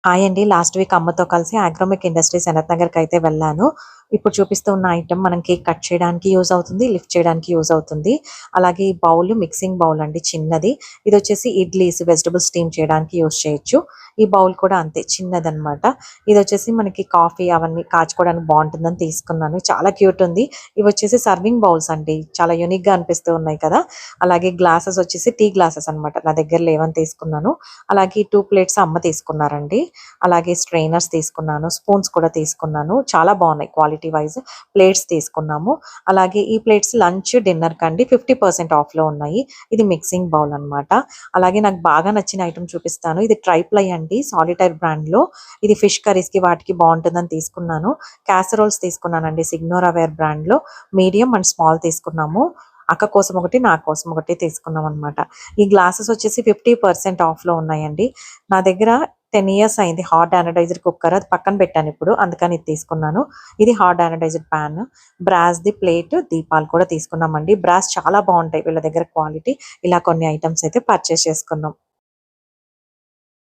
Hi అండి. Last week అమ్మతో కలిసి అగ్రోమిక్ ఇండస్ట్రీస్ ఎనత్ నగర్‌కి అయితే వెళ్ళాను. ఇప్పుడు చూపిస్తూ ఉన్న ఐటెమ్ మనం కేక్ కట్ చేయడానికి యూజ్ అవుతుంది. లిఫ్ట్ చేయడానికి యూజ్ అవుతుంది. అలాగే ఈ బౌల్ మిక్సింగ్ బౌల్ అండి చిన్నది. ఇదొచ్చేసి ఇడ్లీస్, వెజిటబుల్స్ స్టీమ్ చేయడానికి యూజ్ చేయొచ్చు. ఈ బౌల్ కూడా అంతే చిన్నదనమాట. ఇదొచ్చేసి మనకి కాఫీ అవన్నీ కాచుకోవడానికి బావుంటుందని తీసుకున్నాను. చాలా క్యూట్ ఉంది. ఇవొచ్చేసి సర్వింగ్ బౌల్స్ అండి. చాలా యూనిక్‌గా అనిపిస్తూ ఉన్నాయి కదా! అలాగే గ్లాసెస్ వచ్చేసి టీ గ్లాసెస్ అనమాట. నా దగ్గర లేవని తీసుకున్నాను. అలాగే 2 ప్లేట్స్ అమ్మ తీసుకున్నారండి. అలాగే స్ట్రెయినర్స్ తీసుకున్నాను. స్పూన్స్ కూడా తీసుకున్నాను. చాలా బాగున్నాయి క్వాలిటీ వైస్. ప్లేట్స్ తీసుకున్నాము. అలాగే ఈ ప్లేట్స్ లంచ్, డిన్నర్ కండి 50% ఆఫ్‌లో ఉన్నాయి. ఇది మిక్సింగ్ బౌల్ అన్నమాట. అలాగే నాకు బాగా నచ్చిన ఐటెమ్ చూపిస్తాను. ఇది ట్రైప్లై అండి. సాలిటైర్ బ్రాండ్‌లో ఇది ఫిష్ కర్రీస్‌కి వాటికి బాగుంటుందని తీసుకున్నాను. క్యాసరోల్స్ తీసుకున్నానండి. సిగ్నోరా వేర్ బ్రాండ్‌లో మీడియం అండ్ స్మాల్ తీసుకున్నాము. అక్క కోసం ఒకటి, నా కోసం ఒకటి తీసుకున్నాం అనమాట. ఈ గ్లాసెస్ వచ్చేసి 50% ఆఫ్‌లో ఉన్నాయండి. నా దగ్గర 10 ఇయర్స్ అయింది హాట్ యానడైజ్డ్ కుక్కర్. అది పక్కన పెట్టాను ఇప్పుడు. అందుకని ఇది తీసుకున్నాను. ఇది హాట్ యానడైజ్డ్ పాన్. బ్రాస్‌ది ప్లేట్, దీపాలు కూడా తీసుకున్నామండి. బ్రాస్ చాలా బావుంటాయి వీళ్ళ దగ్గర క్వాలిటీ. ఇలా కొన్ని ఐటెమ్స్ అయితే పర్చేస్ చేసుకున్నాం.